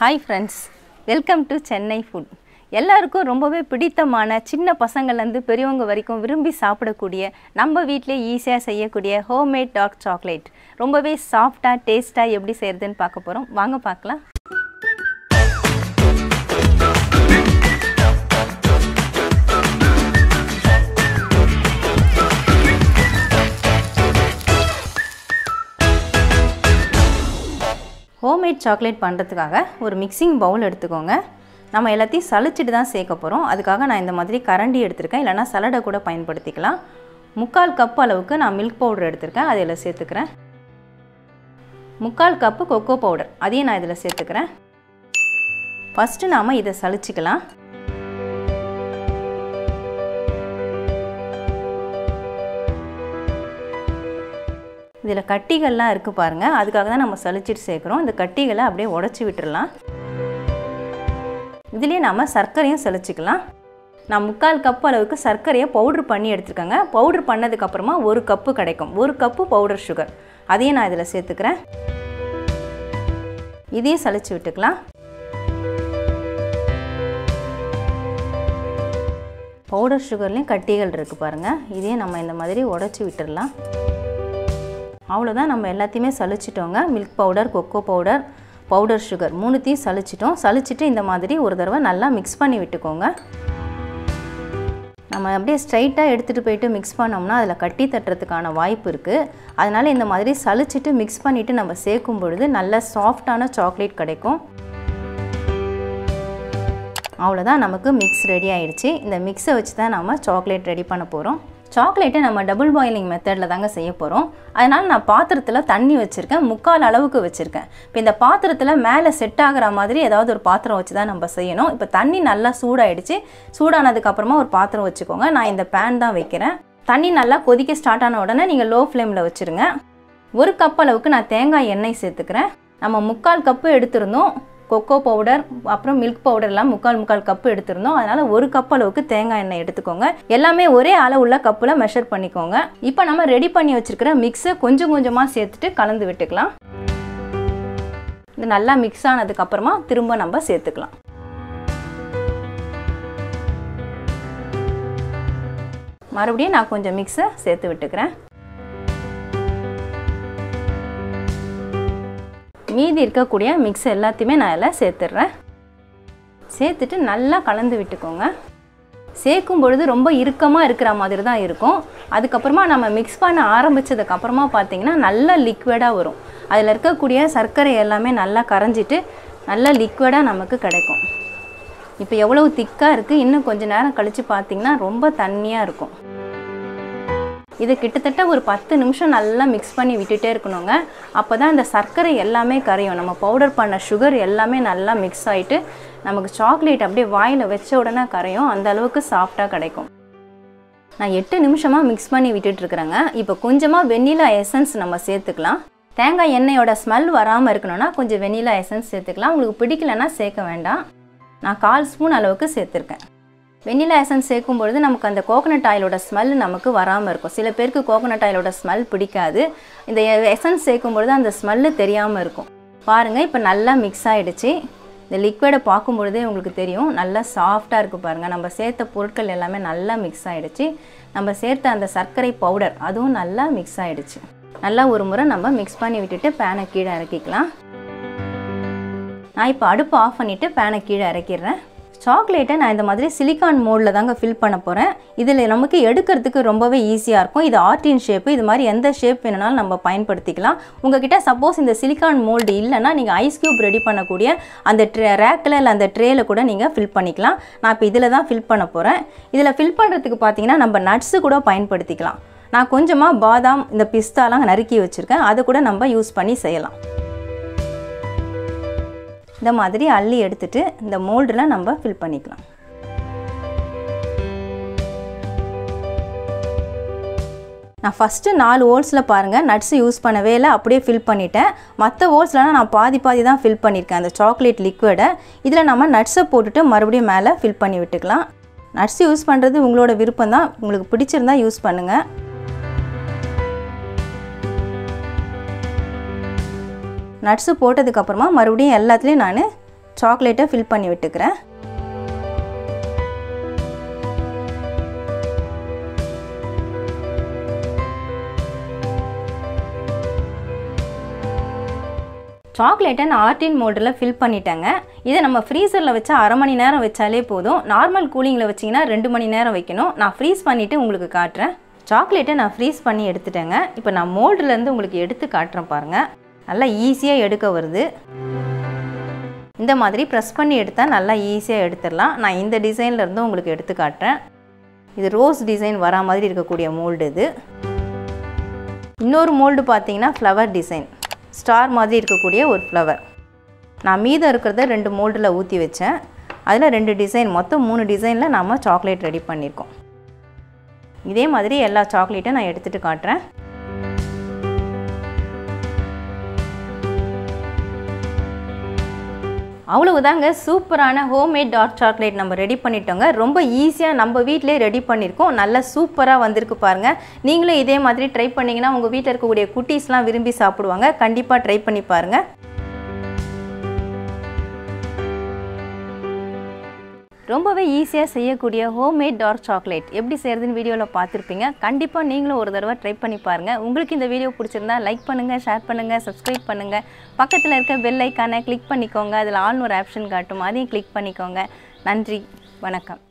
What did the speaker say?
Hi friends, welcome to Chennai food. எல்லாருக்கும் ரொம்பவே பிடித்தமான சின்ன பசங்கள்ல இருந்து பெரியவங்க வரைக்கும் விரும்பி சாப்பிடக்கூடிய நம்ம வீட்லயே ஈஸியா செய்யக்கூடிய ஹோம்மேட் டார்க் சாக்லேட் ரொம்பவே சாஃப்ட்டா டேஸ்டா எப்படி செய்யறதுன்னு பார்க்க போறோம். வாங்க பார்க்கலாம். ஹோம்மேட் சாக்லேட் பண்றதுக்காக ஒரு மிக்சிங் பவுல் எடுத்துக்கோங்க. நம்ம எல்லாத்தையும் சலிச்சிட்டு தான் சேர்க்க போறோம். அதுக்காக நான் இந்த மாதிரி கரண்டி எடுத்துர்க்கேன். இல்லனா சலடை கூட பயன்படுத்திக்கலாம். 3/4 கப் அளவுக்கு நான் மில்க் பவுடர் எடுத்துர்க்கேன். அதை இதல சேர்த்துக்கிறேன். 3/4 கப் கோகோ பவுடர் அதையும் நான் இதல சேர்த்துக்கிறேன். ஃபர்ஸ்ட் நாம இத சலிச்சிக்கலாம். இதல கட்டிகள்லாம் இருக்கு பாருங்க. அதுக்காக தான் நம்ம சலிச்சிட்டு சேர்க்கறோம். இந்த கட்டிகளை அப்படியே உடைச்சு விட்டுறலாம். இதிலே நாம சர்க்கரையும் சலிச்சிக்கலாம். நான் 3/4 கப் அளவுக்கு சர்க்கரையை பவுடர் பண்ணி எடுத்துக்கங்க. பவுடர் பண்ணதுக்கு அப்புறமா 1 கப் கிடைக்கும். 1 கப் பவுடர் சுகர். அதையும் நான் இதல சேர்த்துக்கிறேன். இதையும் சலிச்சு விட்டுக்கலாம். பவுடர் சுகர்லயும் கட்டிகள் இருக்கு பாருங்க. இதையும் நம்ம இந்த மாதிரி உடைச்சு விட்டுறலாம். அவ்வளவுதான், நம்ம எல்லாத்தையுமே சலிச்சிட்டோங்க. Milk powder, cocoa powder, powder sugar மூணுத்தையும் சலிச்சிட்டோம். சலிச்சிட்டு இந்த மாதிரி ஒரு தடவை நல்லா மிக்ஸ் பண்ணி விட்டுக்கோங்க. நம்ம அப்படியே ஸ்ட்ரைட்டா எடுத்துட்டு போயிட்டு மிக்ஸ் பண்ணோம்னா அதுல கட்டி தட்டறதுக்கான வாய்ப்பு இருக்கு. அதனால இந்த மாதிரி சலிச்சிட்டு மிக்ஸ் பண்ணிட்டு நம்ம சேர்க்கும் பொழுது நல்ல சாஃப்ட்டான சாக்லேட் கிடைக்கும். அவ்வளவுதான், நமக்கு மிக்ஸ் ரெடி ஆயிடுச்சு. இந்த மிக்ஸை வச்சு தான் நாம சாக்லேட் ரெடி பண்ண போறோம். சாக்லேட்டை நம்ம டபுள் பாயிலிங் மெத்தடில் தாங்க செய்ய போகிறோம். அதனால் நான் பாத்திரத்தில் தண்ணி வச்சுருக்கேன். 3/4 அளவுக்கு வச்சுருக்கேன். இப்போ இந்த பாத்திரத்தில் மேலே செட் ஆகிற மாதிரி ஏதாவது ஒரு பாத்திரம் வச்சு தான் நம்ம செய்யணும். இப்போ தண்ணி நல்லா சூடாயிடுச்சு. சூடானதுக்கப்புறமா ஒரு பாத்திரம் வச்சுக்கோங்க. நான் இந்த பேன் தான் வைக்கிறேன். தண்ணி நல்லா கொதிக்க ஸ்டார்ட் ஆன உடனே நீங்கள் லோ ஃப்ளேமில் வச்சுருங்க. 1 கப் அளவுக்கு நான் தேங்காய் எண்ணெய் சேர்த்துக்கிறேன். நம்ம 3/4 கப்பு எடுத்திருந்தோம். கோகோ பவுடர் அப்புறம் மில்க் பவுடர் எல்லாம் 3/4 கப் எடுத்திருந்தோம். அதனால 1 கப் அளவுக்கு தேங்காய் எண்ணெய் எடுத்துக்கோங்க. எல்லாமே ஒரே அளவுள்ள கப்புல மெஷர் பண்ணிக்கோங்க. இப்போ நம்ம ரெடி பண்ணி வச்சிருக்கிற மிக்ஸை கொஞ்சம் கொஞ்சமா சேர்த்துட்டு கலந்து விட்டுக்கலாம். இது நல்லா மிக்ஸ் ஆனதுக்கு அப்புறமா திரும்ப நம்ம சேர்த்துக்கலாம். மறுபடியும் நான் கொஞ்சம் மிக்ஸை சேர்த்து விட்டுக்கிறேன். மீதி இருக்கக்கூடிய மிக்ஸ் எல்லாத்தையுமே நான் எல்லாம் சேர்த்துடுறேன். சேர்த்துட்டு நல்லா கலந்து விட்டுக்கோங்க. சேர்க்கும் பொழுது ரொம்ப இறுக்கமாக இருக்கிற மாதிரி தான் இருக்கும். அதுக்கப்புறமா நம்ம மிக்ஸ் பண்ண ஆரம்பித்ததுக்கப்புறமா பார்த்தீங்கன்னா நல்லா லிக்விடாக வரும். அதில் இருக்கக்கூடிய சர்க்கரை எல்லாமே நல்லா கரைஞ்சிட்டு நல்லா லிக்விடாக நமக்கு கிடைக்கும். இப்போ எவ்வளவு திக்காக இருக்குது. இன்னும் கொஞ்சம் நேரம் கழித்து பார்த்தீங்கன்னா ரொம்ப தண்ணியாக இருக்கும். இது கிட்டத்தட்ட ஒரு 10 நிமிஷம் நல்லா மிக்ஸ் பண்ணி விட்டுட்டே இருக்கணுங்க. அப்போ தான் இந்த சர்க்கரை எல்லாமே கரையும். நம்ம பவுடர் பண்ண சுகர் எல்லாமே நல்லா மிக்ஸ் ஆகிட்டு நமக்கு சாக்லேட் அப்படியே வாயில் வச்ச உடனே கரையும். அந்த அளவுக்கு சாஃப்டாக கிடைக்கும். நான் 8 நிமிஷமாக மிக்ஸ் பண்ணி விட்டுட்டு இருக்கிறேங்க. இப்போ கொஞ்சமாக வெண்ணிலா எசன்ஸ் நம்ம சேர்த்துக்கலாம். தேங்காய் எண்ணெயோட ஸ்மெல் வராமல் இருக்கணும்னா கொஞ்சம் வெண்ணிலா எசன்ஸ் சேர்த்துக்கலாம். உங்களுக்கு பிடிக்கலன்னா சேர்க்க வேண்டாம். நான் 1/4 ஸ்பூன் அளவுக்கு சேர்த்துருக்கேன். வெண்ணிலா எசன்ஸ் சேர்க்கும் பொழுது நமக்கு அந்த கோகனட் ஆயிலோட ஸ்மெல் நமக்கு வராமல் இருக்கும். சில பேருக்கு கோகனட் ஆயிலோட ஸ்மெல் பிடிக்காது. இந்த எசன்ஸ் சேர்க்கும் பொழுது அந்த ஸ்மெல்லு தெரியாமல் இருக்கும். பாருங்கள், இப்போ நல்லா மிக்ஸ் ஆகிடுச்சு. இந்த லிக்விடை பார்க்கும் பொழுதே உங்களுக்கு தெரியும் நல்லா சாஃப்டாக இருக்குது பாருங்கள். நம்ம சேர்த்த பொருட்கள் எல்லாமே நல்லா மிக்ஸ் ஆகிடுச்சு. நம்ம சேர்த்த அந்த சர்க்கரை பவுடர் அதுவும் நல்லா மிக்ஸ் ஆகிடுச்சு. நல்லா ஒரு முறை நம்ம மிக்ஸ் பண்ணி விட்டுட்டு பேனை கீழே இறக்கிக்கலாம். நான் இப்போ அடுப்பு ஆஃப் பண்ணிவிட்டு பேனை கீழே இறக்கிடுறேன். சாக்லேட்டை நான் இந்த மாதிரி சிலிக்கான் மோல்டில் தாங்க ஃபில் பண்ண போகிறேன். இதில் நமக்கு எடுக்கிறதுக்கு ரொம்பவே ஈஸியாக இருக்கும். இது ஆர்டின் ஷேப்பு. இது மாதிரி எந்த ஷேப் வேணுனாலும் நம்ம பயன்படுத்திக்கலாம். உங்ககிட்ட சப்போஸ் இந்த சிலிக்கான் மோல்டு இல்லைன்னா நீங்கள் ஐஸ் க்யூப் ரெடி பண்ணக்கூடிய அந்த ரேக்கில் இல்லை அந்த ட்ரேயில் கூட நீங்கள் ஃபில் பண்ணிக்கலாம். நான் இப்போ இதில் தான் ஃபில் பண்ண போகிறேன். இதில் ஃபில் பண்ணுறதுக்கு பார்த்தீங்கன்னா நம்ம நட்ஸு கூட பயன்படுத்திக்கலாம். நான் கொஞ்சமாக பாதாம் இந்த பிஸ்தாலாம் நறுக்கி வச்சுருக்கேன். அதை கூட நம்ம யூஸ் பண்ணி செய்யலாம். இந்த மாதிரி அள்ளி எடுத்துட்டு இந்த மோல்டில் நம்ம ஃபில் பண்ணிக்கலாம். நான் ஃபஸ்ட்டு 4 ஹோல்ஸில் பாருங்கள் நட்ஸ் யூஸ் பண்ணவே இல்லை, அப்படியே ஃபில் பண்ணிட்டேன். மற்ற ஹோல்ஸ்லாம் நான் பாதி தான் ஃபில் பண்ணியிருக்கேன் அந்த சாக்லேட் லிக்விடை. இதில் நம்ம நட்ஸை போட்டுட்டு மறுபடியும் மேலே ஃபில் பண்ணி விட்டுக்கலாம். நட்ஸ் யூஸ் பண்ணுறது உங்களோட விருப்பம் தான். உங்களுக்கு பிடிச்சிருந்தா யூஸ் பண்ணுங்கள். நட்ஸ் போட்டதுக்கு அப்புறமா மறுபடியும் எல்லாத்துலயும் நான் சாக்லேட்டை ஃபில் பண்ணி விட்டுக்கிறேன். சாக்லேட்டை நான் ஆர்டின் மோல்டில் ஃபில் பண்ணிட்டேங்க. இதை நம்ம ஃப்ரீசரில் வச்சா அரை மணி நேரம் வச்சாலே போதும். நார்மல் கூலிங்கில் வச்சிங்கன்னா 2 மணி நேரம் வைக்கணும். நான் ஃப்ரீஸ் பண்ணிவிட்டு உங்களுக்கு காட்டுறேன். சாக்லேட்டை நான் ஃப்ரீஸ் பண்ணி எடுத்துட்டேங்க. இப்போ நான் மோல்டுலேருந்து உங்களுக்கு எடுத்து காட்டுறேன் பாருங்கள். நல்லா ஈஸியாக எடுக்க வருது. இந்த மாதிரி ப்ரெஸ் பண்ணி எடுத்தால் நல்லா ஈஸியாக எடுத்துடலாம். நான் இந்த டிசைன்லேருந்து உங்களுக்கு எடுத்து காட்டுறேன். இது ரோஸ் டிசைன் வரா மாதிரி இருக்கக்கூடிய மோல்டு இது. இன்னொரு மோல்டு பார்த்தீங்கன்னா ஃப்ளவர் டிசைன், ஸ்டார் மாதிரி இருக்கக்கூடிய ஒரு ஃப்ளவர். நான் மீதம் இருக்கிறத 2 மோல்டில் ஊற்றி வச்சேன். அதில் 2 டிசைன், மொத்தம் 3 டிசைனில் நாம் சாக்லேட் ரெடி பண்ணியிருக்கோம். இதே மாதிரி எல்லா சாக்லேட்டும் நான் எடுத்துகிட்டு காட்டுறேன். அவ்வளவுதாங்க, சூப்பரான ஹோம்மேட் டார்க் சாக்லேட் நம்ம ரெடி பண்ணிட்டோங்க. ரொம்ப ஈஸியாக நம்ம வீட்டிலே ரெடி பண்ணியிருக்கோம். நல்லா சூப்பராக வந்திருக்கு பாருங்கள். நீங்களும் இதே மாதிரி ட்ரை பண்ணிங்கன்னா உங்கள் வீட்டில் இருக்கக்கூடிய குட்டீஸ்லாம் விரும்பி சாப்பிடுவாங்க. கண்டிப்பாக ட்ரை பண்ணி பாருங்கள். ரொம்பவே ஈஸியாக செய்யக்கூடிய ஹோம்மேட் டார்க் சாக்லேட் எப்படி செய்கிறதுன்னு வீடியோவில் பார்த்துருப்பீங்க. கண்டிப்பாக நீங்களும் ஒரு தடவை ட்ரை பண்ணி பாருங்கள். உங்களுக்கு இந்த வீடியோ பிடிச்சிருந்தா லைக் பண்ணுங்கள், ஷேர் பண்ணுங்கள், சப்ஸ்கிரைப் பண்ணுங்கள். பக்கத்தில் இருக்க பெல் ஐக்கானை கிளிக் பண்ணிக்கோங்க. அதில் ஆல்னு ஒரு ஆப்ஷன் காட்டும், அதையும் கிளிக் பண்ணிக்கோங்க. நன்றி, வணக்கம்.